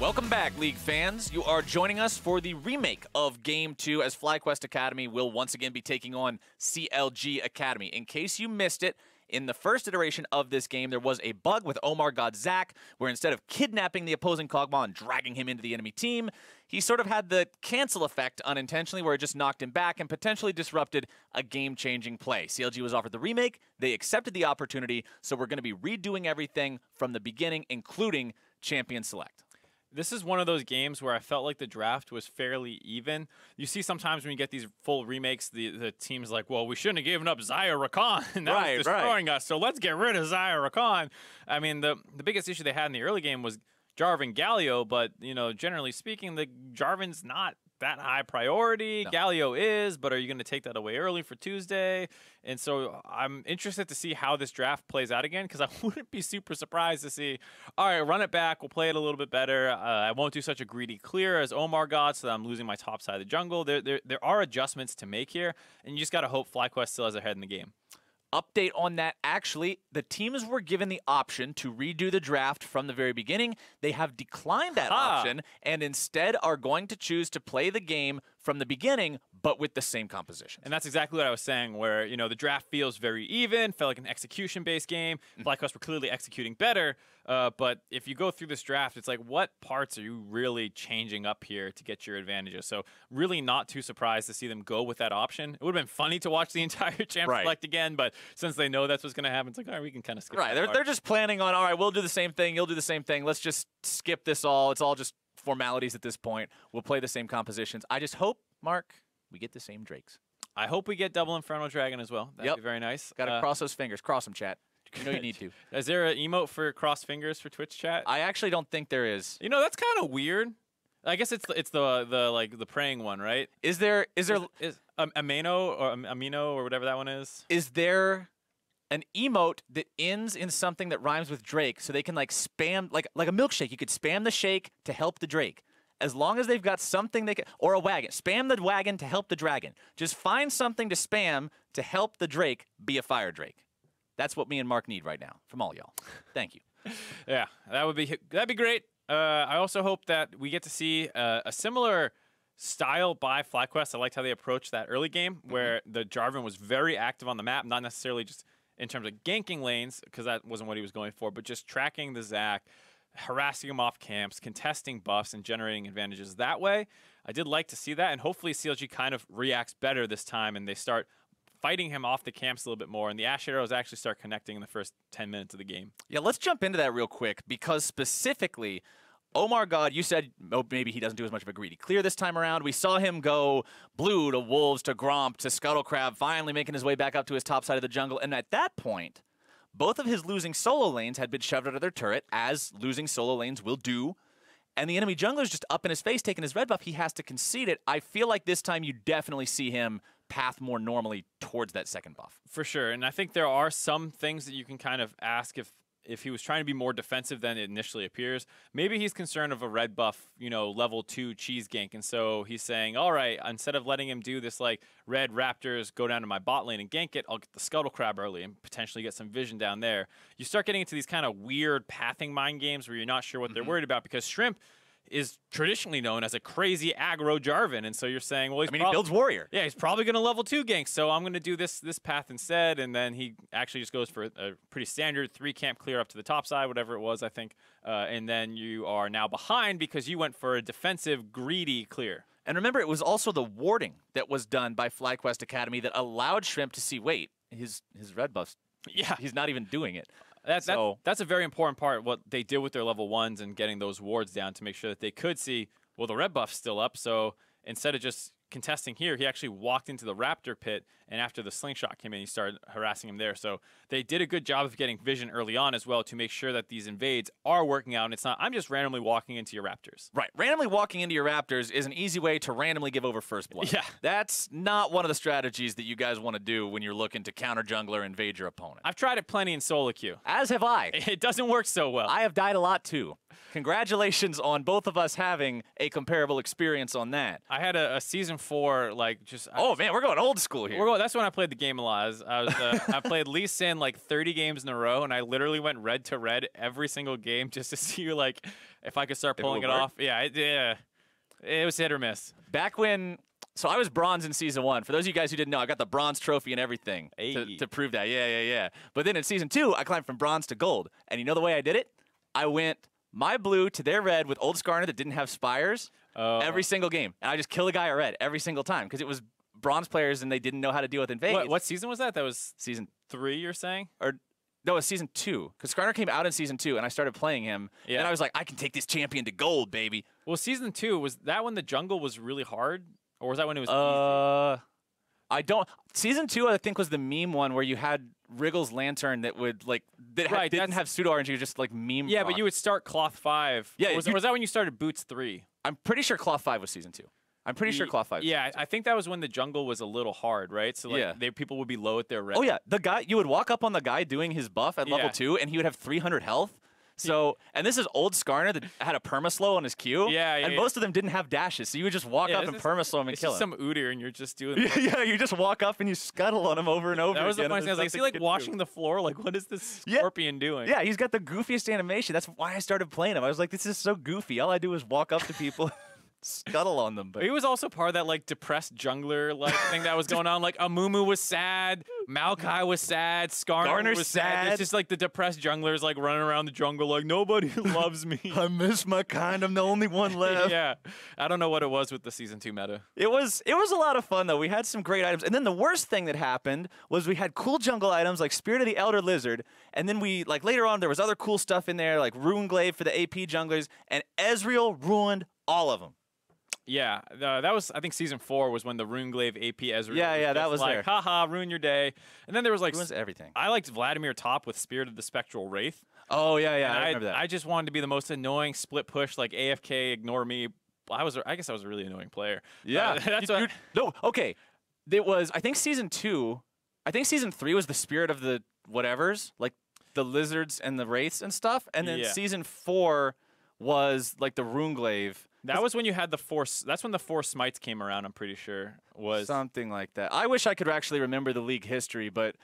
Welcome back, League fans. You are joining us for the remake of Game 2 as FlyQuest Academy will once again be taking on CLG Academy. In case you missed it, in the first iteration of this game, there was a bug with Omar God Zach, where instead of kidnapping the opposing Kog'Maw and dragging him into the enemy team, he sort of had the cancel effect unintentionally, where it just knocked him back and potentially disrupted a game-changing play. CLG was offered the remake, they accepted the opportunity, so we're going to be redoing everything from the beginning, including Champion Select. This is one of those games where I felt like the draft was fairly even. You see sometimes when you get these full remakes, the team's like, well, we shouldn't have given up Zaya Rakan, and that was destroying us, so let's get rid of Zaya Rakan. I mean, the biggest issue they had in the early game was Jarvan Galio, but, you know, generally speaking, the Jarvan's not that high priority. No. Galio is, but are you going to take that away early for Tuesday? And so I'm interested to see how this draft plays out again, because I wouldn't be super surprised to see, all right, run it back, we'll play it a little bit better. I won't do such a greedy clear as Omar got, so that I'm losing my top side of the jungle. There are adjustments to make here, and you just got to hope FlyQuest still has their head in the game. Update on that. Actually, the teams were given the option to redo the draft from the very beginning. They have declined that option and instead are going to choose to play the game from the beginning, but with the same composition. And that's exactly what I was saying, where, you know, the draft feels very even, felt like an execution-based game. FlyQuest were clearly executing better, but if you go through this draft, it's like, what parts are you really changing up here to get your advantages? So really not too surprised to see them go with that option. It would have been funny to watch the entire champ select again, but since they know that's what's going to happen, it's like, all right, we can kind of skip that. They're just planning on, all right, we'll do the same thing, you'll do the same thing. Let's just skip this all. It's all just formalities at this point. We'll play the same compositions. I just hope, Mark, we get the same Drakes. I hope we get double Inferno Dragon as well. That'd be very nice. Got to cross those fingers. Cross them, chat. You know you need to. Is there an emote for cross fingers for Twitch chat? I actually don't think there is. You know, that's kind of weird. I guess it's the praying one, right? Is there amino or whatever that one is? Is there an emote that ends in something that rhymes with Drake, so they can like spam like a milkshake? You could spam the shake to help the Drake. As long as they've got something they can, or a wagon. Spam the wagon to help the dragon. Just find something to spam to help the Drake be a fire Drake. That's what me and Mark need right now from all y'all. Thank you. Yeah, that'd be great. I also hope that we get to see a similar style by FlyQuest. I liked how they approached that early game, where the Jarvan was very active on the map, not necessarily just in terms of ganking lanes, because that wasn't what he was going for, but just tracking the Zac, harassing him off camps, contesting buffs, and generating advantages that way. I did like to see that, and hopefully CLG kind of reacts better this time, and they start fighting him off the camps a little bit more, and the Ash Arrows actually start connecting in the first 10 minutes of the game. Yeah, let's jump into that real quick, because specifically, Omar God, you said maybe he doesn't do as much of a greedy clear this time around. We saw him go blue to Wolves to Gromp to Scuttlecrab, finally making his way back up to his top side of the jungle, and at that point, both of his losing solo lanes had been shoved out of their turret, as losing solo lanes will do. And the enemy jungler's just up in his face, taking his red buff. He has to concede it. I feel like this time you definitely see him path more normally towards that second buff. For sure. And I think there are some things that you can kind of ask if he was trying to be more defensive than it initially appears. Maybe he's concerned of a red buff, you know, level 2 cheese gank. And so he's saying, all right, instead of letting him do this like red Raptors go down to my bot lane and gank it, I'll get the Scuttlecrab early and potentially get some vision down there. You start getting into these kind of weird pathing mind games where you're not sure what they're worried about, because Shrimp is traditionally known as a crazy aggro Jarvan, and so you're saying, well, he builds warrior. Yeah, he's probably going to level 2 gank, so I'm going to do this path instead, and then he actually just goes for a pretty standard 3-camp clear up to the top side, whatever it was, I think, and then you are now behind because you went for a defensive, greedy clear. And remember, it was also the warding that was done by FlyQuest Academy that allowed Shrimp to see, wait, his red buffs, he's not even doing it. That's a very important part, what they did with their level 1s and getting those wards down to make sure that they could see, well, the red buff's still up, so instead of just contesting here, he actually walked into the Raptor pit, and after the slingshot came in, he started harassing him there. So they did a good job of getting vision early on as well to make sure that these invades are working out, and it's not, I'm just randomly walking into your Raptors. Right. Randomly walking into your Raptors is an easy way to randomly give over first blood. Yeah. That's not one of the strategies that you guys want to do when you're looking to counter jungler, invade your opponent. I've tried it plenty in solo queue. As have I. It doesn't work so well. I have died a lot too. congratulations on both of us having a comparable experience on that. I had a season 4, like just. Oh man, we're going old school here. That's when I played the game a lot. I played Lee Sin like 30 games in a row, and I literally went red to red every single game just to see like if I could start pulling it off. Yeah, it was hit or miss. Back when. So I was bronze in season 1. For those of you guys who didn't know, I got the bronze trophy and everything to prove that. Yeah. But then in season 2, I climbed from bronze to gold. And you know the way I did it? I went my blue to their red with old Skarner that didn't have spires every single game. And I just kill a guy at red every single time because it was bronze players and they didn't know how to deal with invades. What season was that? That was season 3, you're saying? Or no, it was season 2. Because Skarner came out in season 2 and I started playing him. Yeah. And I was like, I can take this champion to gold, baby. Well, season 2, was that when the jungle was really hard? Or was that when it was easy? I don't. Season 2, I think, was the meme one where you had Wriggle's lantern that would like didn't have pseudo orange. You just like meme. Yeah, but you would start Cloth 5. Yeah, was that when you started Boots 3? I'm pretty sure Cloth 5 was season 2. I'm pretty sure Cloth 5. Yeah, I think that was when the jungle was a little hard, right? So like people would be low at their red. Oh yeah, the guy you would walk up on the guy doing his buff at level 2, and he would have 300 health. So, and this is old Skarner that had a perma-slow on his Q. And most of them didn't have dashes, so you would just walk up and perma-slow him and kill him. Some Udyr, and you're just doing Yeah, you just walk up and you scuttle on him over and over again. That was the funny thing. I was like, is he like washing the floor? Like, what is this scorpion doing? Yeah, he's got the goofiest animation. That's why I started playing him. I was like, this is so goofy. All I do is walk up to people scuttle on them. But he was also part of that like depressed jungler like thing that was going on. Like Amumu was sad, Maokai was sad, Skarner was sad. It's just like the depressed junglers like running around the jungle like nobody loves me. I miss my kind. I'm the only one left. Yeah, I don't know what it was with the season 2 meta. It was a lot of fun though. We had some great items, and then the worst thing that happened was we had cool jungle items like Spirit of the Elder Lizard, and then we like later on there was other cool stuff in there like Rune Glaive for the AP junglers, and Ezreal ruined all of them. Yeah, that was, I think season 4 was when the Rune Glaive AP Ezreal. Yeah, that was like, there. Haha, ruin your day. And then there was like ruins everything. I liked Vladimir top with Spirit of the Spectral Wraith. Oh yeah, I remember that. I just wanted to be the most annoying split push, like AFK, ignore me. I guess I was a really annoying player. Yeah, that's what. No, okay. It was. I think season 2. I think season 3 was the Spirit of the whatevers, like the lizards and the wraiths and stuff. And then season 4 was like the Rune Glaive. That was when you had the force. That's when the 4 smites came around. I'm pretty sure was something like that. I wish I could actually remember the league history, but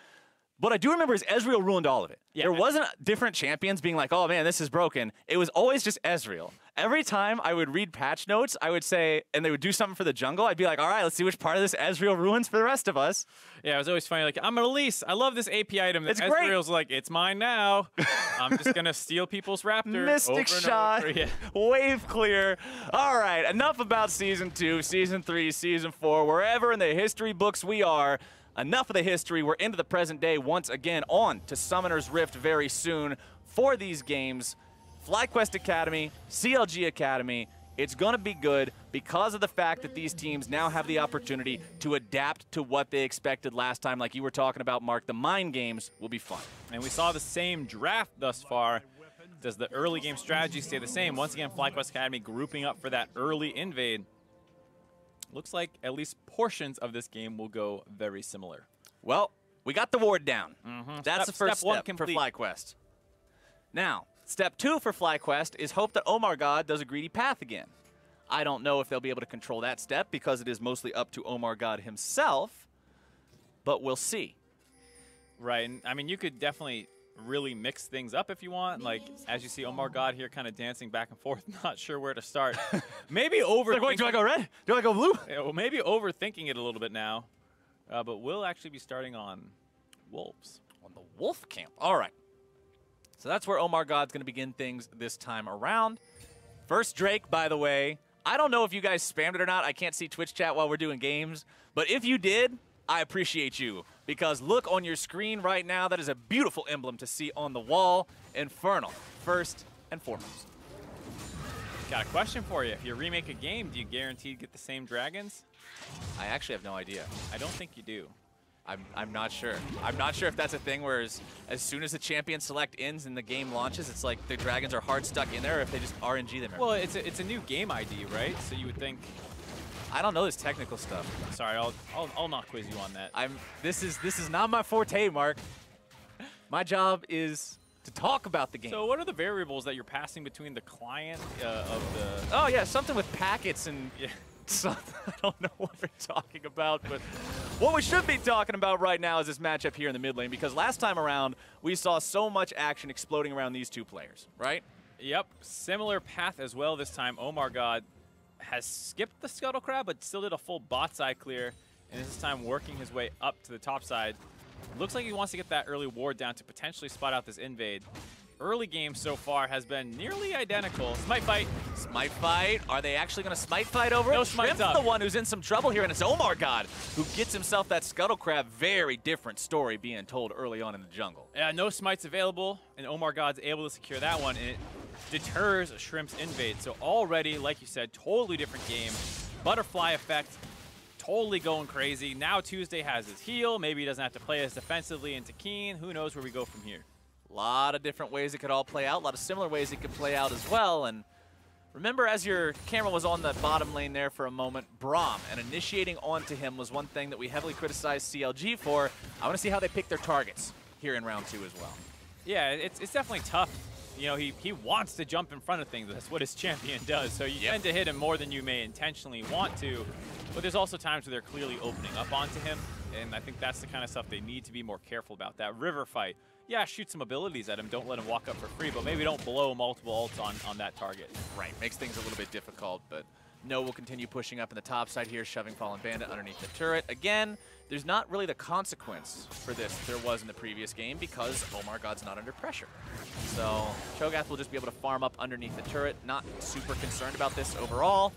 what I do remember is Ezreal ruined all of it. Yeah, there wasn't different champions being like, "Oh man, this is broken." It was always just Ezreal. Every time I would read patch notes, I would say, and they would do something for the jungle. I'd be like, "All right, let's see which part of this Ezreal ruins for the rest of us." Yeah, it was always funny. Like, I'm an Elise. I love this AP item. It's Ezreal's great. like, it's mine now. I'm just gonna steal people's raptor. Mystic shot. Wave clear. All right, enough about season 2, season 3, season 4, wherever in the history books we are. Enough of the history. We're into the present day once again, on to Summoner's Rift very soon for these games. Flyquest Academy, CLG Academy. It's going to be good because of the fact that these teams now have the opportunity to adapt to what they expected last time. Like you were talking about, Mark, the mind games will be fun. And we saw the same draft thus far. Does the early game strategy stay the same? Once again, Flyquest Academy grouping up for that early invade. Looks like at least portions of this game will go very similar. Well, we got the ward down. That's the first step for complete. Flyquest. Now, step 2 for Flyquest is hope that Omar God does a greedy path again. I don't know if they'll be able to control that step because it is mostly up to Omar God himself, but we'll see. Right, and I mean, you could definitely really mix things up if you want. Like, as you see Omar God here kind of dancing back and forth, not sure where to start. Maybe overthinking. Like, do I go red? Do I go blue? Yeah, well, maybe overthinking it a little bit now. But we'll actually be starting on Wolves. On the Wolf Camp. All right. So that's where Omar God's going to begin things this time around. First Drake, by the way. I don't know if you guys spammed it or not. I can't see Twitch chat while we're doing games. But if you did, I appreciate you. Because look on your screen right now. That is a beautiful emblem to see on the wall. Infernal, first and foremost. Got a question for you. If you remake a game, do you guarantee to get the same dragons? I actually have no idea. I don't think you do. I'm not sure. I'm not sure if that's a thing where as soon as the champion select ends and the game launches, it's like the dragons are hard stuck in there, or if they just RNG them. Well, it's a new game ID, right? So you would think. I don't know this technical stuff. Sorry, I'll not quiz you on that. This is not my forte, Mark. My job is to talk about the game. So what are the variables that you're passing between the client of the... Oh, yeah, something with packets and... Yeah. Something, I don't know what we're talking about, but what we should be talking about right now is this matchup here in the mid lane, because last time around, we saw so much action exploding around these two players, right? Yep, similar path as well this time. Omar God has skipped the Scuttle Crab, but still did a full bot side clear, and this time working his way up to the top side. Looks like he wants to get that early ward down to potentially spot out this invade. Early game so far has been nearly identical. Smite fight. Smite fight. Are they actually going to smite fight over it? No smite's up. The one who's in some trouble here, and it's Omar God who gets himself that Scuttle Crab. Very different story being told early on in the jungle. Yeah, no smites available, and Omar God's able to secure that one, and it deters Shrimp's invade. So already, like you said, totally different game. Butterfly effect, totally going crazy. Now Tuesday has his heal. Maybe he doesn't have to play as defensively into Keen. Who knows where we go from here? A lot of different ways it could all play out. A lot of similar ways it could play out as well. And remember, as your camera was on the bottom lane there for a moment, Braum, and initiating onto him was one thing that we heavily criticized CLG for. I want to see how they pick their targets here in round 2 as well. Yeah, it's definitely tough. You know, he wants to jump in front of things. That's what his champion does. So you tend to hit him more than you may intentionally want to. But there's also times where they're clearly opening up onto him. And I think that's the kind of stuff they need to be more careful about. That river fight. Yeah, shoot some abilities at him. Don't let him walk up for free, but maybe don't blow multiple ults on that target. Right, makes things a little bit difficult, but No will continue pushing up in the top side here, shoving Fallen Bandit underneath the turret. Again, there's not really the consequence for this there was in the previous game because Omar God's not under pressure. So Cho'Gath will just be able to farm up underneath the turret. Not super concerned about this overall.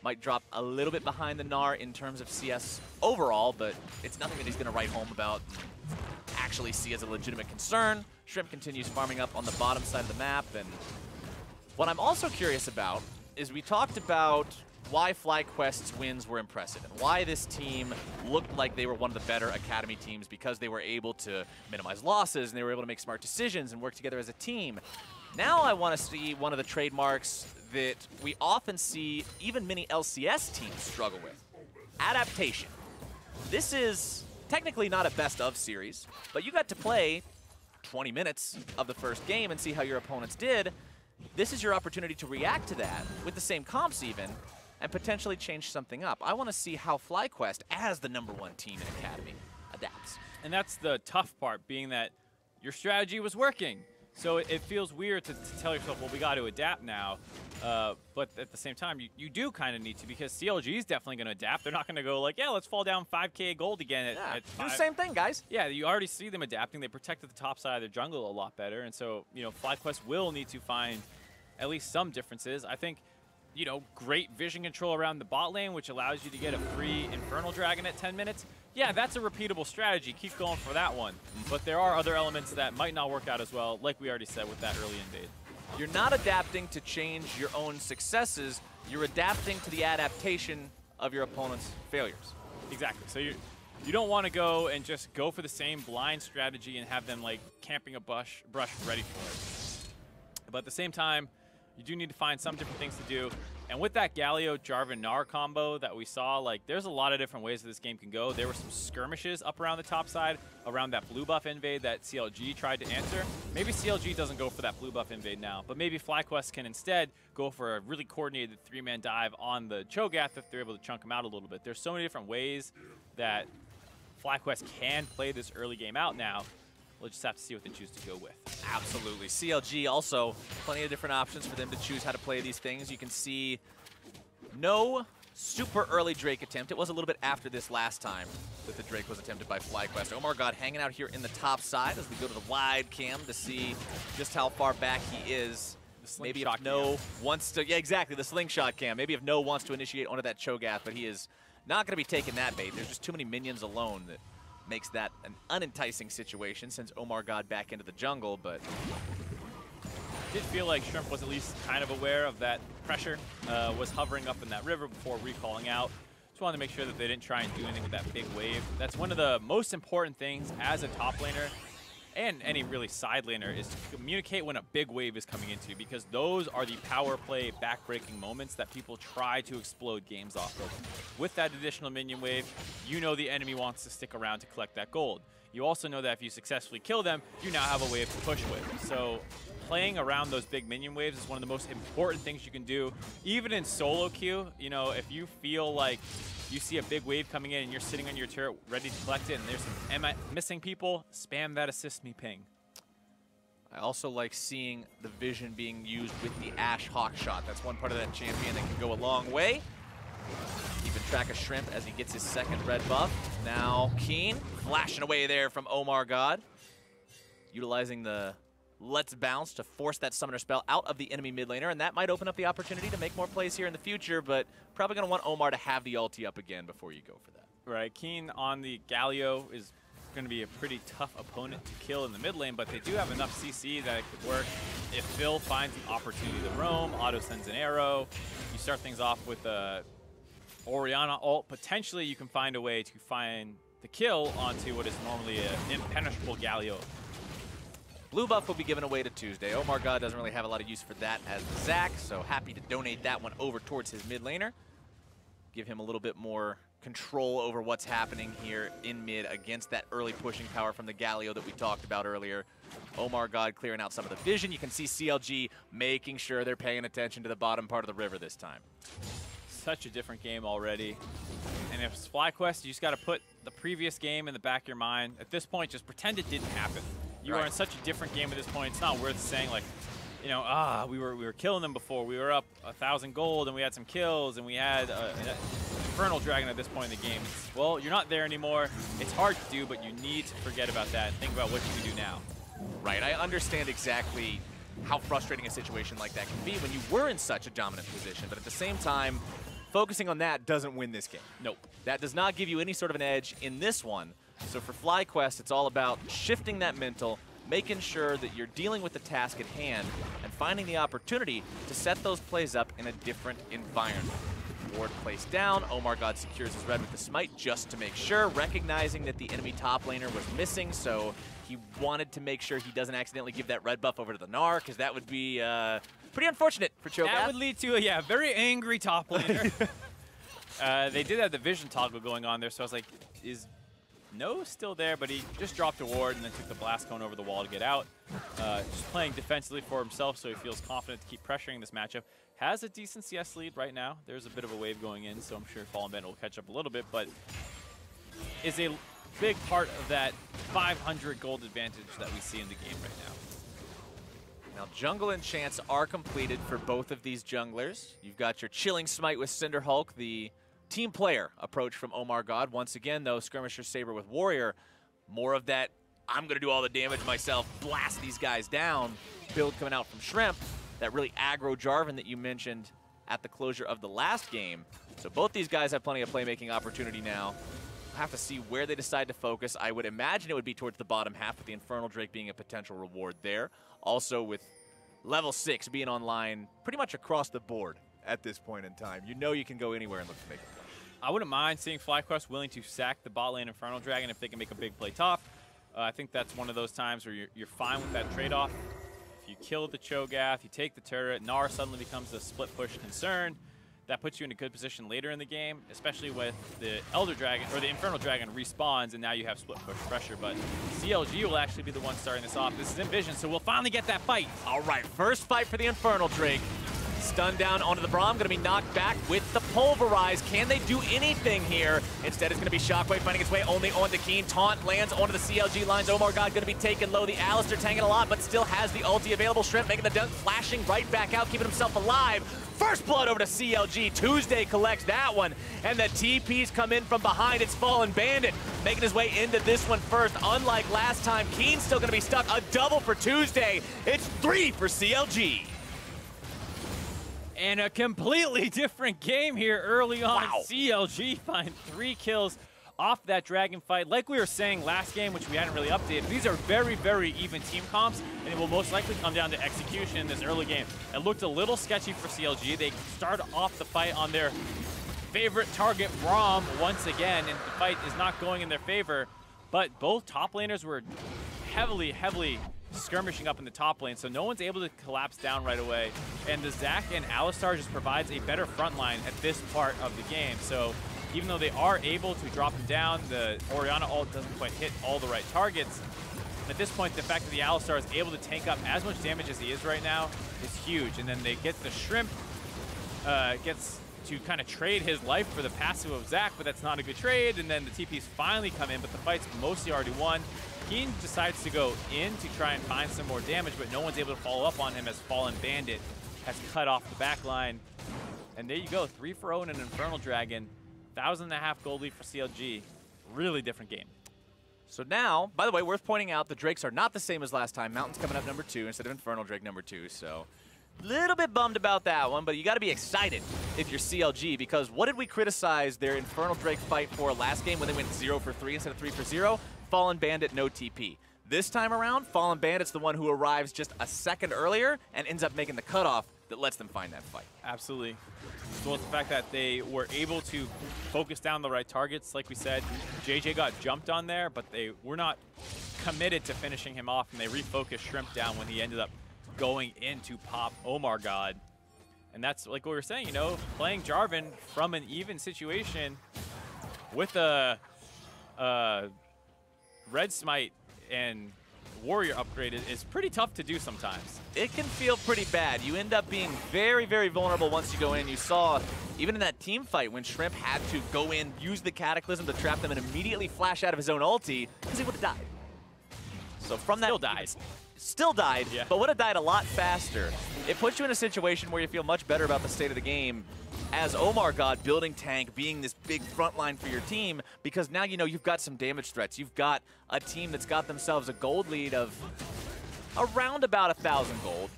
Might drop a little bit behind the Gnar in terms of CS overall, but it's nothing that he's going to write home about actually see as a legitimate concern. Shrimp continues farming up on the bottom side of the map, and what I'm also curious about is we talked about why Flyquest's wins were impressive and why this team looked like they were one of the better Academy teams because they were able to minimize losses and they were able to make smart decisions and work together as a team. Now I want to see one of the trademarks that we often see even many LCS teams struggle with. Adaptation. This is technically not a best of series, but you got to play 20 minutes of the first game and see how your opponents did. This is your opportunity to react to that with the same comps even and potentially change something up. I want to see how Flyquest, as the #1 team in Academy, adapts. And that's the tough part, being that your strategy was working. So it feels weird to tell yourself, well, we got to adapt now. But at the same time, you do kind of need to, because CLG is definitely going to adapt. They're not going to go like, yeah, let's fall down 5K gold again. At do the same thing, guys. Yeah, you already see them adapting. They protected the top side of their jungle a lot better. And so, you know, Flyquest will need to find at least some differences. I think, you know, great vision control around the bot lane, which allows you to get a free Infernal Dragon at 10 minutes. Yeah, that's a repeatable strategy. Keep going for that one. But there are other elements that might not work out as well, like we already said with that early invade. You're not adapting to change your own successes. You're adapting to the adaptation of your opponent's failures. Exactly. So you don't want to go and just go for the same blind strategy and have them like camping a brush ready for it. But at the same time, you do need to find some different things to do. And with that Galio Jarvan Gnar combo that we saw, like, there's a lot of different ways that this game can go. There were some skirmishes up around the top side, around that blue buff invade that CLG tried to answer. Maybe CLG doesn't go for that blue buff invade now, but maybe Flyquest can instead go for a really coordinated 3-man dive on the Cho'Gath if they're able to chunk him out a little bit. There's so many different ways that Flyquest can play this early game out now. We'll just have to see what they choose to go with. Absolutely. CLG also, plenty of different options for them to choose how to play these things. You can see no super early Drake attempt. It was a little bit after this last time that the Drake was attempted by Flyquest. Omar God hanging out here in the top side as we go to the wide cam to see just how far back he is. Maybe if No wants to, yeah, exactly, the slingshot cam. Maybe if No wants to initiate onto that Cho'Gath, but he is not going to be taking that bait. There's just too many minions alone that makes that an unenticing situation, sends Omar God back into the jungle, but I did feel like Shrimp was at least kind of aware of that pressure, was hovering up in that river before recalling out. Just wanted to make sure that they didn't try and do anything with that big wave. That's one of the most important things as a top laner, and any really side laner, is to communicate when a big wave is coming into you, because those are the power play back-breaking moments that people try to explode games off of. With that additional minion wave, you know the enemy wants to stick around to collect that gold. you also know that if you successfully kill them, you now have a wave to push with. So playing around those big minion waves is one of the most important things you can do. Even in solo queue, you know, if you feel like you see a big wave coming in and you're sitting on your turret ready to collect it and there's some missing people, spam that assist me ping. I also like seeing the vision being used with the Ash Hawk shot. That's one part of that champion that can go a long way. Keeping track of Shrimp as he gets his second red buff. Now Keen flashing away there from Omar God. Utilizing the Let's Bounce to force that summoner spell out of the enemy mid laner, and that might open up the opportunity to make more plays here in the future, but probably going to want Omar to have the ulti up again before you go for that. Right, Keen on the Galio is going to be a pretty tough opponent to kill in the mid lane, but they do have enough CC that it could work. If Phil finds an opportunity to roam, auto sends an arrow, you start things off with a Orianna ult, potentially you can find a way to find the kill onto what is normally an impenetrable Galio. Blue buff will be given away to Tuesday. Omar God doesn't really have a lot of use for that as Zach, so happy to donate that one over towards his mid laner. Give him a little bit more control over what's happening here in mid against that early pushing power from the Galio that we talked about earlier. Omar God clearing out some of the vision. You can see CLG making sure they're paying attention to the bottom part of the river this time. Such a different game already. And if it's Flyquest, you just got to put the previous game in the back of your mind. At this point, just pretend it didn't happen. You are in such a different game at this point. It's not worth saying like, you know, we were killing them before. We were up 1,000 gold and we had some kills and we had an Infernal Dragon at this point in the game. Well, you're not there anymore. It's hard to do, but you need to forget about that and think about what you can do now. Right, I understand exactly how frustrating a situation like that can be when you were in such a dominant position, but at the same time, focusing on that doesn't win this game. Nope. That does not give you any sort of an edge in this one. So for Flyquest, it's all about shifting that mental, making sure that you're dealing with the task at hand, and finding the opportunity to set those plays up in a different environment. Ward placed down, Omar God secures his red with the smite just to make sure, recognizing that the enemy top laner was missing, so he wanted to make sure he doesn't accidentally give that red buff over to the Gnar, because that would be pretty unfortunate for Cho'Gath. That would lead to a very angry top laner. They did have the vision toggle going on there, so I was like, is No still there, but he just dropped a ward and then took the blast cone over the wall to get out. Just playing defensively for himself, so he feels confident to keep pressuring this matchup. Has a decent CS lead right now. There's a bit of a wave going in, so I'm sure Fallen Bandit will catch up a little bit, but is a big part of that 500 gold advantage that we see in the game right now. Now, jungle enchants are completed for both of these junglers. You've got your Chilling Smite with Cinder Hulk, the team player approach from Omar God. Once again, though, Skirmisher Saber with Warrior, more of that, I'm going to do all the damage myself, blast these guys down, build coming out from Shrimp, that really aggro Jarvan that you mentioned at the closure of the last game. So both these guys have plenty of playmaking opportunity now. We'll have to see where they decide to focus. I would imagine it would be towards the bottom half, with the Infernal Drake being a potential reward there. Also with level 6 being online pretty much across the board at this point in time. You know you can go anywhere and look to make a play. I wouldn't mind seeing Flyquest willing to sack the bot lane Infernal Dragon if they can make a big play top. I think that's one of those times where you're fine with that trade-off. If you kill the Cho'Gath, you take the turret, Gnar suddenly becomes a split push concern. That puts you in a good position later in the game, especially with the Elder Dragon, or the Infernal Dragon respawns, and now you have split push pressure. But CLG will actually be the one starting this off. This is Envision, so we'll finally get that fight. All right, first fight for the Infernal Drake. Stunned down onto the Braum, gonna be knocked back with the Pulverize. Can they do anything here? Instead, it's gonna be Shockwave finding its way only onto Keen. Taunt lands onto the CLG lines. Omar God gonna be taken low. The Alistair tanking a lot, but still has the ulti available. Shrimp making the dunk, flashing right back out, keeping himself alive. First blood over to CLG. Tuesday collects that one, and the TPs come in from behind. It's Fallen Bandit making his way into this one first. Unlike last time, Keen's still gonna be stuck. A double for Tuesday. It's 3 for CLG. And a completely different game here early on. Wow. CLG find 3 kills off that dragon fight. Like we were saying last game, which we hadn't really updated, these are very, very even team comps, and it will most likely come down to execution in this early game. It looked a little sketchy for CLG. They start off the fight on their favorite target, Braum, once again, and the fight is not going in their favor. But both top laners were heavily, heavily skirmishing up in the top lane, so no one's able to collapse down right away. And the Zac and Alistar just provides a better front line at this part of the game. So even though they are able to drop him down, the Orianna ult doesn't quite hit all the right targets. And at this point, the fact that the Alistar is able to tank up as much damage as he is right now is huge. And then they get the Shrimp, gets to kind of trade his life for the passive of Zach, but that's not a good trade. And then the TPs finally come in, but the fight's mostly already won. Keen decides to go in to try and find some more damage, but no one's able to follow up on him as Fallen Bandit has cut off the back line. And there you go, 3-for-0 and an Infernal Dragon. 1,500 gold lead for CLG. Really different game. So now, by the way, worth pointing out, the Drakes are not the same as last time. Mountain's coming up number 2 instead of Infernal Drake number 2, so a little bit bummed about that one, but you got to be excited if you're CLG, because what did we criticize their Infernal Drake fight for last game when they went 0 for 3 instead of 3 for 0? Fallen Bandit, no TP. This time around, Fallen Bandit's the one who arrives just a second earlier and ends up making the cutoff that lets them find that fight. Absolutely. So it's the fact that they were able to focus down the right targets. Like we said, JJ got jumped on there, but they were not committed to finishing him off, and they refocused Shrimp down when he ended up going in to pop Omar God. And that's like what we were saying, you know, playing Jarvan from an even situation with a Red Smite and Warrior upgrade is pretty tough to do sometimes. It can feel pretty bad. You end up being very, very vulnerable once you go in. You saw, even in that team fight, when Shrimp had to go in, use the Cataclysm to trap them and immediately flash out of his own ulti, because he would have died. So from that... Still died, yeah. But would have died a lot faster. It puts you in a situation where you feel much better about the state of the game as Omar God building tank, being this big front line for your team, because now you know you've got some damage threats. You've got a team that's got themselves a gold lead of around about 1,000 gold.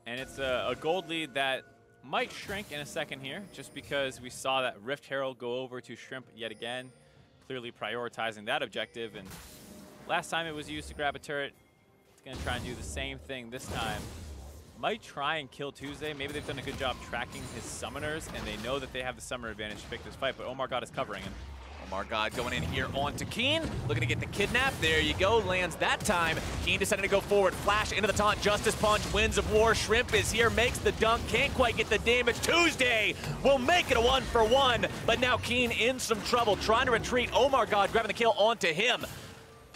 And it's a gold lead that might shrink in a second here, just because we saw that Rift Herald go over to Shrimp yet again, clearly prioritizing that objective. And last time it was used to grab a turret. It's going to try and do the same thing this time. Might try and kill Tuesday. Maybe they've done a good job tracking his summoners, and they know that they have the summoner advantage to pick this fight, but Omar God is covering him. Omar God going in here onto Keen, looking to get the kidnap. There you go, lands that time. Keen decided to go forward, flash into the taunt, Justice Punch, Winds of War. Shrimp is here, makes the dunk, can't quite get the damage. Tuesday will make it a 1-for-1, but now Keen in some trouble, trying to retreat. Omar God grabbing the kill onto him.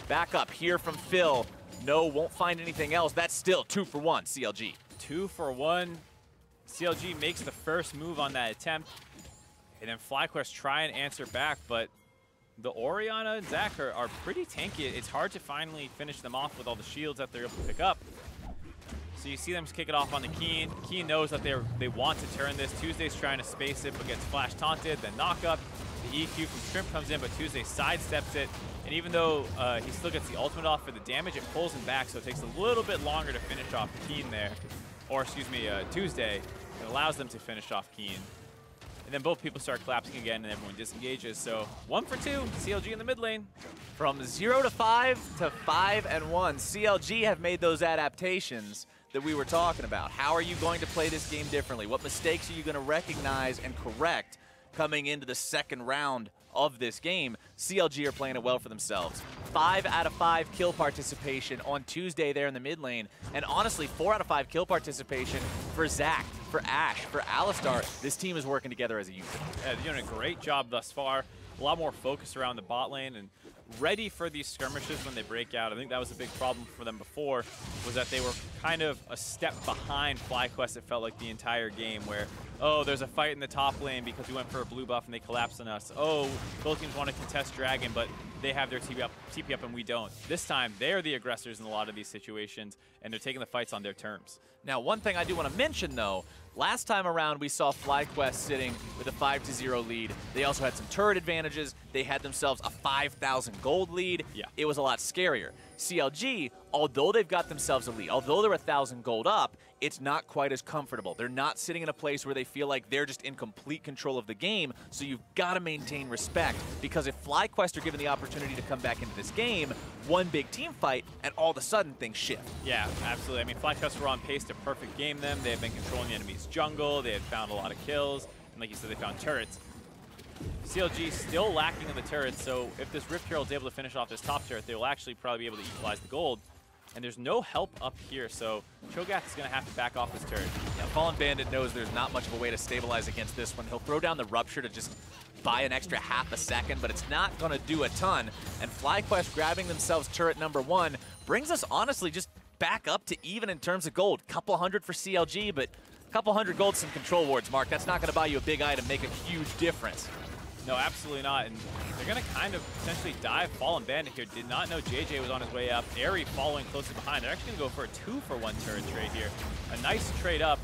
Back up here from Phil. No, won't find anything else. That's still 2-for-1, CLG. 2-for-1. CLG makes the first move on that attempt. And then Flyquest try and answer back, but the Orianna and Zach are pretty tanky. It's hard to finally finish them off with all the shields that they're able to pick up. So you see them kick it off on the Keen. Keen knows that they want to turn this. Tuesday's trying to space it, but gets flash taunted, then knock up. The EQ from Shrimp comes in, but Tuesday sidesteps it. And even though he still gets the ultimate off for the damage, it pulls him back, so it takes a little bit longer to finish off Keen there. Or, excuse me, Tuesday. It allows them to finish off Keen. And then both people start collapsing again, and everyone disengages. So 1-for-2, CLG in the mid lane. From 0 to 5 to 5 and 1, CLG have made those adaptations that we were talking about. How are you going to play this game differently? What mistakes are you going to recognize and correct coming into the second round of this game? CLG are playing it well for themselves. 5 out of 5 kill participation on Tuesday there in the mid lane. And honestly, 4 out of 5 kill participation for Zach, for Ashe, for Alistar. This team is working together as a unit. Yeah, they're doing a great job thus far. A lot more focus around the bot lane and ready for these skirmishes when they break out. I think that was a big problem for them before, was that they were kind of a step behind Flyquest, it felt like, the entire game, where, oh, there's a fight in the top lane because we went for a blue buff and they collapsed on us. Oh, both teams want to contest Dragon, but they have their TP up and we don't. This time, they're the aggressors in a lot of these situations, and they're taking the fights on their terms. Now, one thing I do want to mention, though, last time around we saw Flyquest sitting with a 5-0 lead. They also had some turret advantages. They had themselves a 5,000 gold lead. Yeah. It was a lot scarier. CLG, although they've got themselves a lead, although they're 1,000 gold up, it's not quite as comfortable. They're not sitting in a place where they feel like they're just in complete control of the game, so you've got to maintain respect, because if Flyquest are given the opportunity to come back into this game, one big team fight, and all of a sudden things shift. Yeah, absolutely. I mean, Flyquest were on pace to perfect game them. They had been controlling the enemy's jungle. They had found a lot of kills, and like you said, they found turrets. CLG still lacking in the turrets, so if this Rift Herald's able to finish off this top turret, they will actually probably be able to equalize the gold. and there's no help up here, so Cho'Gath is going to have to back off his turret. Yeah, Fallen Bandit knows there's not much of a way to stabilize against this one. He'll throw down the Rupture to just buy an extra half a second, but it's not going to do a ton. And Flyquest grabbing themselves turret number 1 brings us honestly just back up to even in terms of gold. Couple hundred for CLG, but a couple hundred gold, some control wards, Mark. That's not going to buy you a big item, make a huge difference. No, absolutely not. And they're going to kind of potentially dive Fallen Bandit here. Did not know JJ was on his way up. Airy following closely behind. They're actually going to go for a 2-for-1 turret trade here. A nice trade up.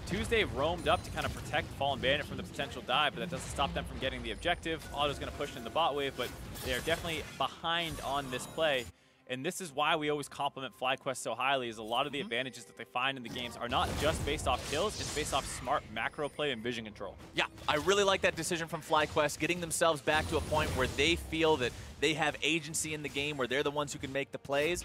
Tuesday roamed up to kind of protect Fallen Bandit from the potential dive, but that doesn't stop them from getting the objective. Otto's going to push in the bot wave, but they're definitely behind on this play. And this is why we always compliment FlyQuest so highly, is a lot of the advantages that they find in the games are not just based off kills, it's based off smart macro play and vision control. Yeah, I really like that decision from FlyQuest, getting themselves back to a point where they feel that they have agency in the game, where they're the ones who can make the plays.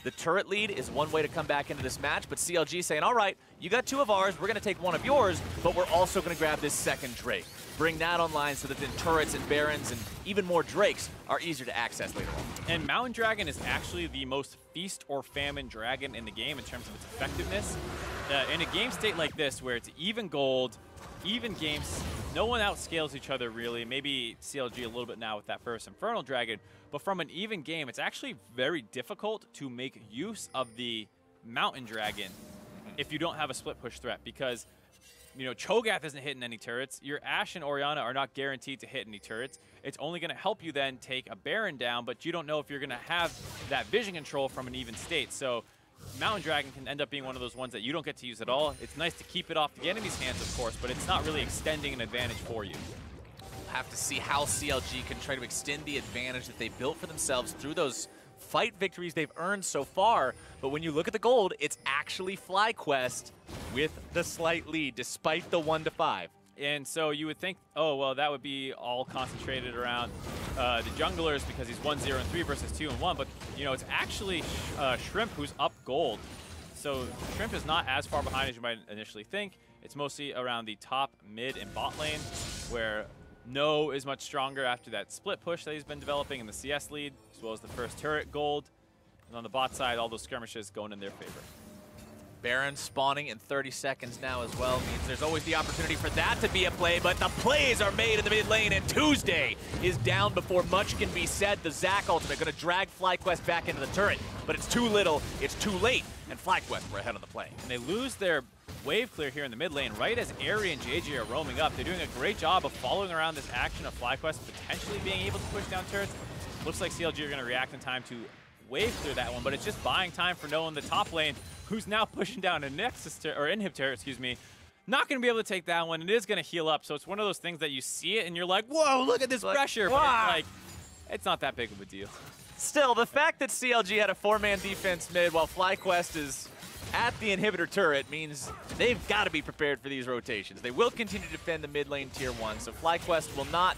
The turret lead is one way to come back into this match, but CLG saying, all right, you got 2 of ours, we're going to take 1 of yours, but we're also going to grab this second Drake. Bring that online so that then turrets and Barons and even more Drakes are easier to access later on. And Mountain Dragon is actually the most feast or famine dragon in the game in terms of its effectiveness. In a game state like this, where it's even gold, even games, no one outscales each other really. Maybe CLG a little bit now with that first Infernal Dragon, but from an even game, it's actually very difficult to make use of the Mountain Dragon if you don't have a split push threat, because you know, Cho'Gath isn't hitting any turrets. Your Ashe and Orianna are not guaranteed to hit any turrets. It's only going to help you then take a Baron down, but you don't know if you're going to have that vision control from an even state. So Mountain Dragon can end up being one of those ones that you don't get to use at all. It's nice to keep it off the enemy's hands, of course, but it's not really extending an advantage for you. We'll have to see how CLG can try to extend the advantage that they built for themselves through those fight victories they've earned so far. But when you look at the gold, it's actually FlyQuest with the slight lead, despite the 1-5. And so you would think, oh, well, that would be all concentrated around the junglers because he's 1-0 and 3 versus 2 and 1. But, you know, it's actually Shrimp who's up gold. So Shrimp is not as far behind as you might initially think. It's mostly around the top, mid, and bot lane, where No is much stronger after that split push that he's been developing in the CS lead, as well as the first turret gold. And on the bot side, all those skirmishes going in their favor. Baron spawning in 30 seconds now as well means there's always the opportunity for that to be a play, but the plays are made in the mid lane, and Tuesday is down before much can be said. The Zac ultimate going to drag Flyquest back into the turret, but it's too little, it's too late, and Flyquest were ahead on the play. And they lose their wave clear here in the mid lane right as Airy and JJ are roaming up. They're doing a great job of following around this action of Flyquest, potentially being able to push down turrets. Looks like CLG are going to react in time to wave clear that one, but it's just buying time for Noah in the top lane, who's now pushing down a Nexus or Inhib turret, excuse me. Not going to be able to take that one. It is going to heal up, so it's one of those things that you see it and you're like, whoa, look at this pressure. But it's like, it's not that big of a deal. Still, the fact that CLG had a 4-man defense mid while Flyquest is at the inhibitor turret means they've got to be prepared for these rotations. They will continue to defend the mid lane tier 1, so Flyquest will not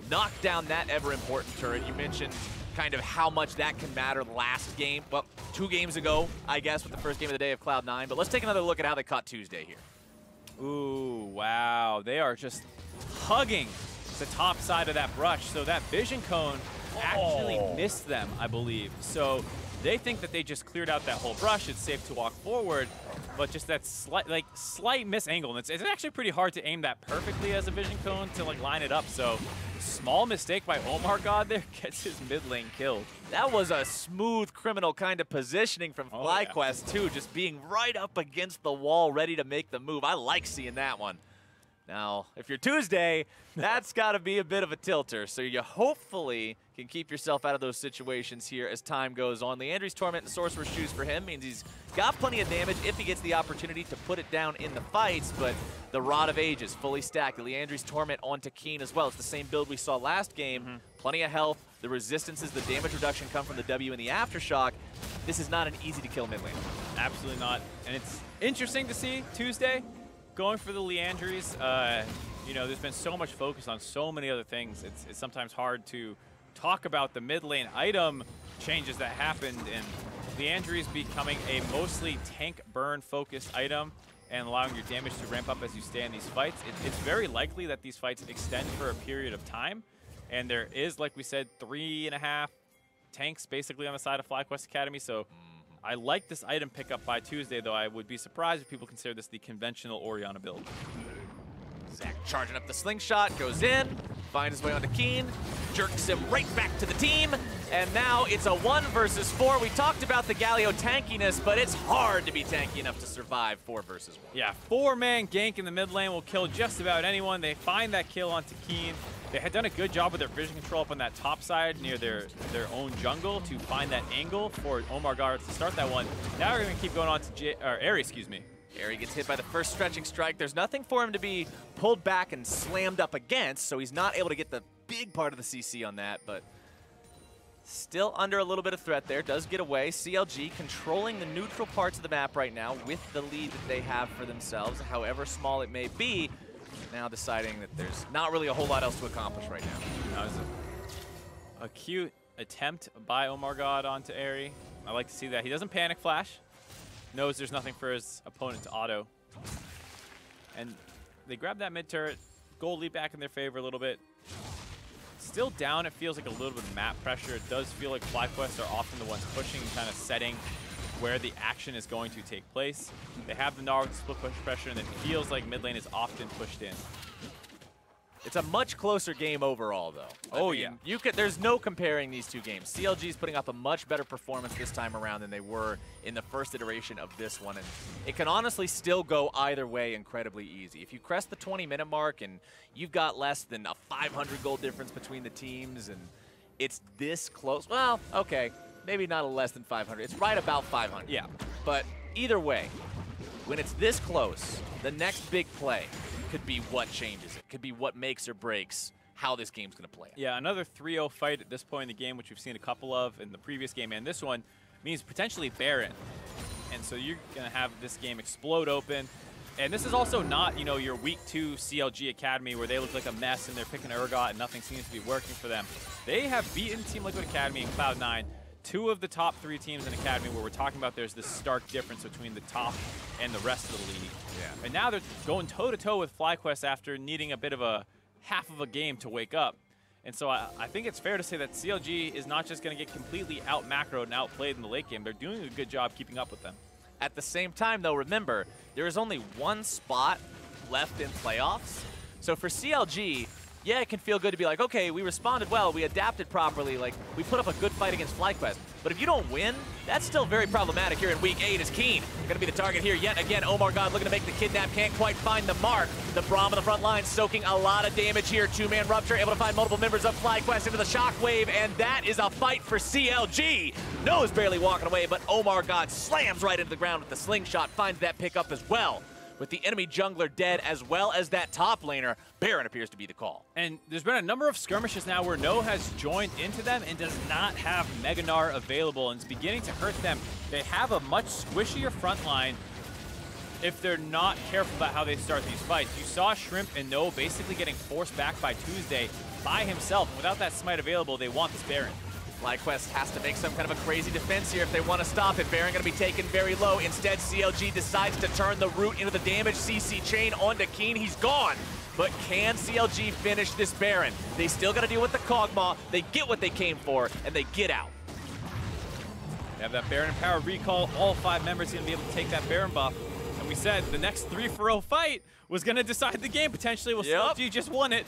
knock down that ever-important turret. You mentioned kind of how much that can matter last game. Well, 2 games ago, I guess, with the first game of the day of Cloud9. But let's take another look at how they caught Tuesday here. Ooh, wow. They are just hugging the top side of that brush. So that vision cone actually missed them, I believe. So they think that they just cleared out that whole brush. It's safe to walk forward, but just that slight miss angle. And it's actually pretty hard to aim that perfectly as a vision cone to line it up. So small mistake by Omar God there gets his mid lane killed. That was a smooth criminal kind of positioning from Flyquest too, just being right up against the wall, ready to make the move. I like seeing that one. Now, if you're Tuesday, that's got to be a bit of a tilter. So you hopefully can keep yourself out of those situations here as time goes on. Leandry's Torment and Sorcerer's Shoes for him means he's got plenty of damage if he gets the opportunity to put it down in the fights, but the Rod of Ages fully stacked. Leandry's Torment onto Keen as well. It's the same build we saw last game. Plenty of health. The resistances, the damage reduction come from the W and the Aftershock. This is not an easy-to-kill mid lane. Absolutely not. And it's interesting to see Tuesday going for the Leandrys. You know, there's been so much focus on so many other things. It's sometimes hard to talk about the mid lane item changes that happened, and Leandrys becoming a mostly tank burn focused item and allowing your damage to ramp up as you stay in these fights. It's very likely that these fights extend for a period of time, and there is, like we said, 3.5 tanks basically on the side of FlyQuest Academy, so I like this item pickup by Tuesday, though I would be surprised if people consider this the conventional Orianna build. Zach charging up the slingshot, goes in, finds his way onto Keen, jerks him right back to the team, and now it's a 1 versus 4. We talked about the Galio tankiness, but it's hard to be tanky enough to survive 4 versus 1. Yeah, 4-man gank in the mid lane will kill just about anyone. They find that kill onto Keen. They had done a good job with their vision control up on that top side near their own jungle to find that angle for Omar Guards to start that one. Now we're going to keep going on to Aery, excuse me. Aery gets hit by the first stretching strike. There's nothing for him to be pulled back and slammed up against, so he's not able to get the big part of the CC on that, but still under a little bit of threat there. Does get away. CLG controlling the neutral parts of the map right now with the lead that they have for themselves, however small it may be. Now deciding that there's not really a whole lot else to accomplish right now. That was a cute attempt by Omar God onto Aery. I like to see that. He doesn't panic flash. Knows there's nothing for his opponent to auto. And they grab that mid turret. Gold lead back in their favor a little bit. Still down, it feels like a little bit of map pressure. It does feel like Flyquest are often the ones pushing and kind of setting where the action is going to take place. They have the Gnar with the split push pressure, and it feels like mid lane is often pushed in. It's a much closer game overall, though. Oh, yeah. There's no comparing these two games. CLG is putting up a much better performance this time around than they were in the first iteration of this one, and it can honestly still go either way incredibly easy. If you crest the 20-minute mark and you've got less than a 500 gold difference between the teams and it's this close, well, okay, maybe not a less than 500. It's right about 500. Yeah. But either way, when it's this close, the next big play could be what changes it, could be what makes or breaks how this game's going to play. Yeah, another 3-0 fight at this point in the game, which we've seen a couple of in the previous game, and this one means potentially Baron. And so you're going to have this game explode open. And this is also not, you know, your week 2 CLG Academy where they look like a mess and they're picking Urgot and nothing seems to be working for them. They have beaten Team Liquid Academy and Cloud9, 2 of the top 3 teams in Academy, where we're talking about there's this stark difference between the top and the rest of the league. Yeah. And now they're going toe-to-toe with Flyquest after needing a bit of a half of a game to wake up. And so I think it's fair to say that CLG is not just going to get completely out-macroed and outplayed in the late game. They're doing a good job keeping up with them. At the same time, though, remember, there is only one spot left in playoffs. So for CLG, yeah, it can feel good to be like, okay, we responded well, we adapted properly, like, we put up a good fight against Flyquest. But if you don't win, that's still very problematic here in week 8 as Keen gonna be the target here yet again. Omar God looking to make the kidnap, can't quite find the mark. The Braum on the front line soaking a lot of damage here. 2-man rupture, able to find multiple members of Flyquest into the shockwave, and that is a fight for CLG. Nose barely walking away, but Omar God slams right into the ground with the slingshot, finds that pickup as well. With the enemy jungler dead, as well as that top laner, Baron appears to be the call. And there's been a number of skirmishes now where No has joined into them and does not have Mega Gnar available, and it's beginning to hurt them. They have a much squishier front line if they're not careful about how they start these fights. You saw Shrimp and No basically getting forced back by Tuesday by himself. Without that smite available, they want this Baron. Flyquest has to make some kind of a crazy defense here if they want to stop it. Baron going to be taken very low. Instead, CLG decides to turn the root into the damage CC chain onto Keen. He's gone. But can CLG finish this Baron? They still got to deal with the Kog'Maw. They get what they came for, and they get out. They have that Baron power recall. All 5 members going to be able to take that Baron buff. And we said the next 3-for-0 fight was going to decide the game potentially. Well, CLG just won it.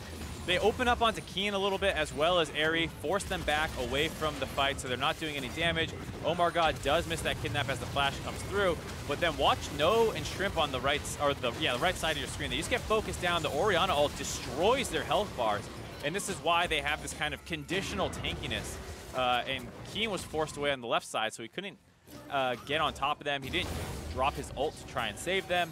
They open up onto Keen a little bit, as well as Aery, force them back away from the fight so they're not doing any damage. Omar God does miss that kidnap as the flash comes through, but then watch No and Shrimp on the right, or the right side of your screen. They just get focused down. The Orianna ult destroys their health bars, and this is why they have this kind of conditional tankiness. And Keen was forced away on the left side, so he couldn't get on top of them. He didn't drop his ult to try and save them.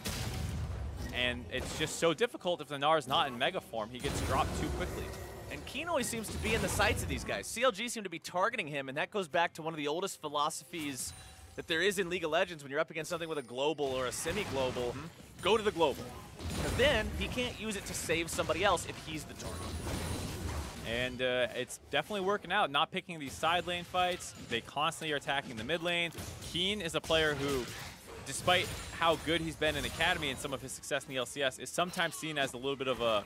And it's just so difficult if the Gnar is not in mega form. He gets dropped too quickly. And Keen always seems to be in the sights of these guys. CLG seem to be targeting him, and that goes back to one of the oldest philosophies that there is in League of Legends. When you're up against something with a global or a semi-global, go to the global. Because then he can't use it to save somebody else if he's the target. And it's definitely working out, not picking these side lane fights. They constantly are attacking the mid lane. Keen is a player who, despite how good he's been in Academy and some of his success in the LCS, is sometimes seen as a little bit of a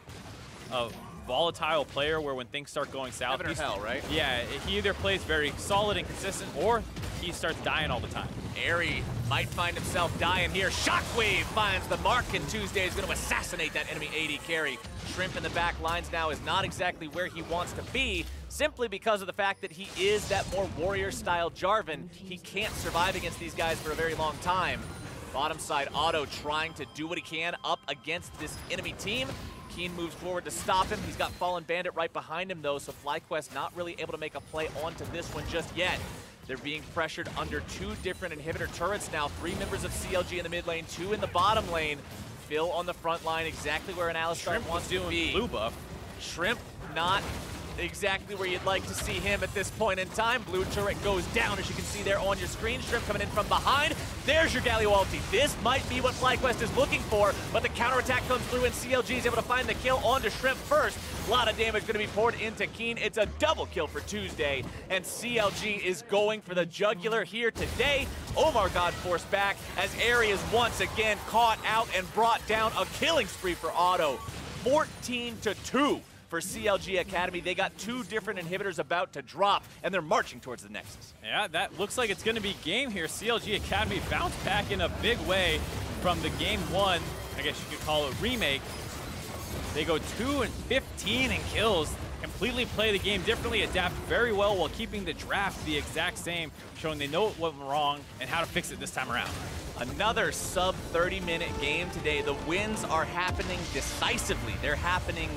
volatile player where when things start going south, heaven or hell, right? Yeah, he either plays very solid and consistent or he starts dying all the time. Airy might find himself dying here. Shockwave finds the mark, and Tuesday is going to assassinate that enemy AD carry. Shrimp in the back lines now is not exactly where he wants to be, simply because of the fact that he is that more warrior-style Jarvan. He can't survive against these guys for a very long time. Bottom side, Otto trying to do what he can up against this enemy team. Keen moves forward to stop him. He's got Fallen Bandit right behind him, though, so Flyquest not really able to make a play onto this one just yet. They're being pressured under 2 different inhibitor turrets now. 3 members of CLG in the mid lane, 2 in the bottom lane. Phil on the front line, exactly where an Alistar wants to be. Blue buff. Shrimp not exactly where you'd like to see him at this point in time. Blue turret goes down, as you can see there on your screen. Shrimp coming in from behind. There's your Galio ulti. This might be what Flyquest is looking for, but the counterattack comes through and CLG is able to find the kill onto Shrimp first. A lot of damage going to be poured into Keen. It's a double kill for Tuesday, and CLG is going for the jugular here today. Omar God forced back as Airy is once again caught out and brought down. A killing spree for Otto. 14-2. For CLG Academy. They got 2 different inhibitors about to drop, and they're marching towards the Nexus. Yeah, that looks like it's going to be game here. CLG Academy bounced back in a big way from the game 1, I guess you could call it remake. They go 2-15 in kills, completely play the game differently, adapt very well while keeping the draft the exact same, showing they know what went wrong and how to fix it this time around. Another sub 30-minute game today. The wins are happening decisively. They're happening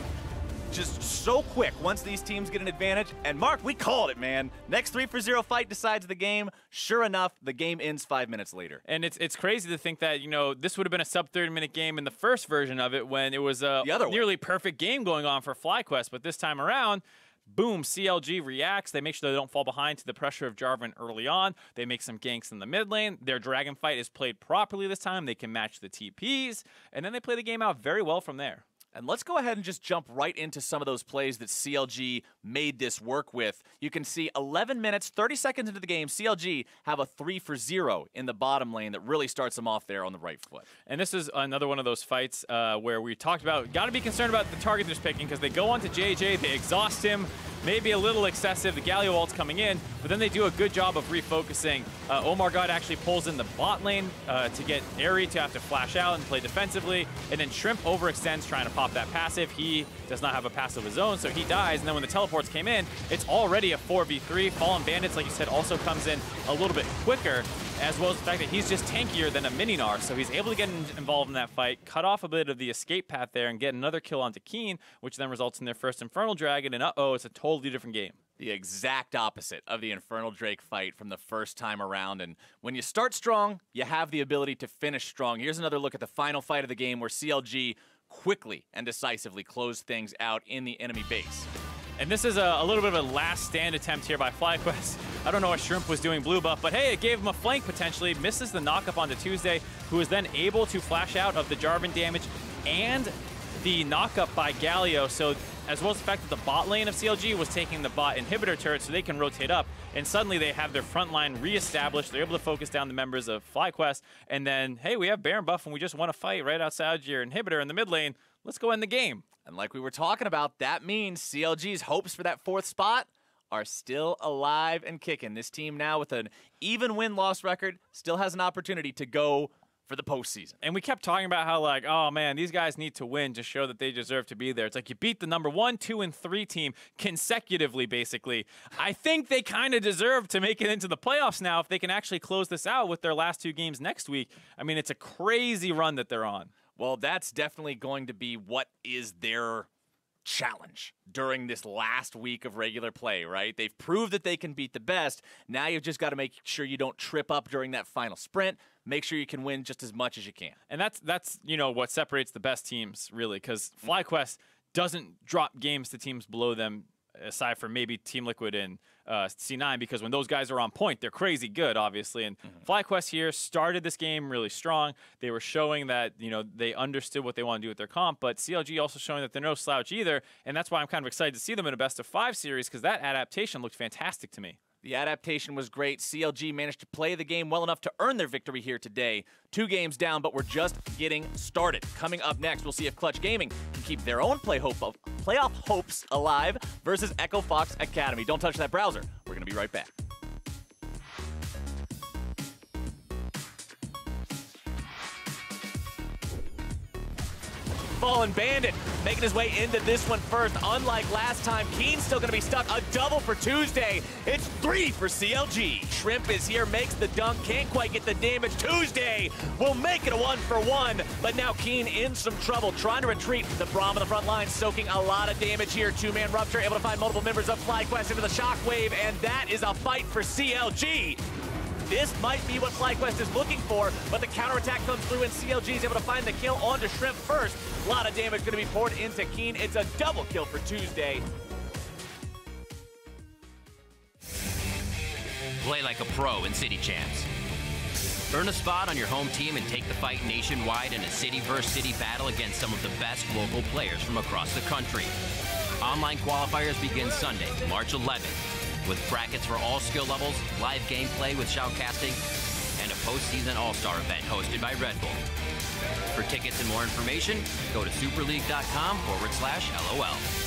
just so quick once these teams get an advantage. And Mark, we called it, man. Next 3-for-0 fight decides the game. Sure enough, the game ends 5 minutes later. And it's crazy to think that, you know, this would have been a sub 30-minute game in the first version of it when it was a nearly perfect game going on for FlyQuest. But this time around, boom, CLG reacts. They make sure they don't fall behind to the pressure of Jarvan early on. They make some ganks in the mid lane. Their dragon fight is played properly this time. They can match the TPs. And then they play the game out very well from there. And let's go ahead and just jump right into some of those plays that CLG made this work with. You can see 11 minutes, 30 seconds into the game, CLG have a 3-for-0 in the bottom lane that really starts them off there on the right foot. And this is another one of those fights where we talked about, got to be concerned about the target they're picking because they go on to JJ, they exhaust him, maybe a little excessive, the Galio ult's coming in, but then they do a good job of refocusing. Omar God actually pulls in the bot lane to get Airy to have to flash out and play defensively, and then Shrimp overextends trying to pop that passive. He does not have a passive of his own, so he dies, and then when the teleports came in, it's already a 4v3. Fallen Bandits, like you said, also comes in a little bit quicker, as well as the fact that he's just tankier than a Mininar, so he's able to get involved in that fight, cut off a bit of the escape path there, and get another kill onto Keen, which then results in their first Infernal Dragon, and uh-oh, it's a totally different game. The exact opposite of the Infernal Drake fight from the first time around. And when you start strong, you have the ability to finish strong. Here's another look at the final fight of the game where CLG quickly and decisively closed things out in the enemy base. And this is a little bit of a last stand attempt here by Flyquest. I don't know what Shrimp was doing blue buff, but hey, it gave him a flank potentially. Misses the knockup onto Tuesday, who is then able to flash out of the Jarvan damage and the knockup by Galio. So as well as the fact that the bot lane of CLG was taking the bot inhibitor turret so they can rotate up, and suddenly they have their front line reestablished. They're able to focus down the members of FlyQuest, and then, hey, we have Baron buff and we just want to fight right outside your inhibitor in the mid lane. Let's go end the game. And like we were talking about, that means CLG's hopes for that 4th spot are still alive and kicking. This team now with an even win-loss record still has an opportunity to go for the postseason. And we kept talking about how, like, oh man, these guys need to win to show that they deserve to be there. It's like you beat the number 1, 2, and 3 team consecutively, basically. I think they kind of deserve to make it into the playoffs now if they can actually close this out with their last 2 games next week. I mean, it's a crazy run that they're on. Well, that's definitely going to be what is their challenge during this last week of regular play, right? They've proved that they can beat the best. Now you've just got to make sure you don't trip up during that final sprint. Make sure you can win just as much as you can. And that's you know, what separates the best teams, really, because FlyQuest doesn't drop games to teams below them, aside from maybe Team Liquid and C9, because when those guys are on point, they're crazy good, obviously. And FlyQuest here started this game really strong. They were showing that, you know, they understood what they want to do with their comp, but CLG also showing that they're no slouch either, and that's why I'm kind of excited to see them in a best-of-5 series, because that adaptation looked fantastic to me. The adaptation was great. CLG managed to play the game well enough to earn their victory here today. 2 games down, but we're just getting started. Coming up next, we'll see if Clutch Gaming can keep their own playoff hopes alive versus Echo Fox Academy. Don't touch that browser. We're going to be right back. Fallen Bandit making his way into this one first. Unlike last time, Keen's still going to be stuck. A double for Tuesday. It's 3 for CLG. Shrimp is here, makes the dunk, can't quite get the damage. Tuesday will make it a 1-for-1, but now Keen in some trouble, trying to retreat. The Braum on the front line, soaking a lot of damage here. Two-man rupture, able to find multiple members of Flyquest into the shockwave, and that is a fight for CLG. This might be what Flyquest is looking for, but the counterattack comes through and CLG is able to find the kill onto Shrimp first. A lot of damage going to be poured into Keen. It's a double kill for Tuesday. Play like a pro in City Champs. Earn a spot on your home team and take the fight nationwide in a city versus city battle against some of the best local players from across the country. Online qualifiers begin Sunday, March 11th. With brackets for all skill levels, live gameplay with shoutcasting, and a postseason all-star event hosted by Red Bull. For tickets and more information, go to superleague.com/LOL.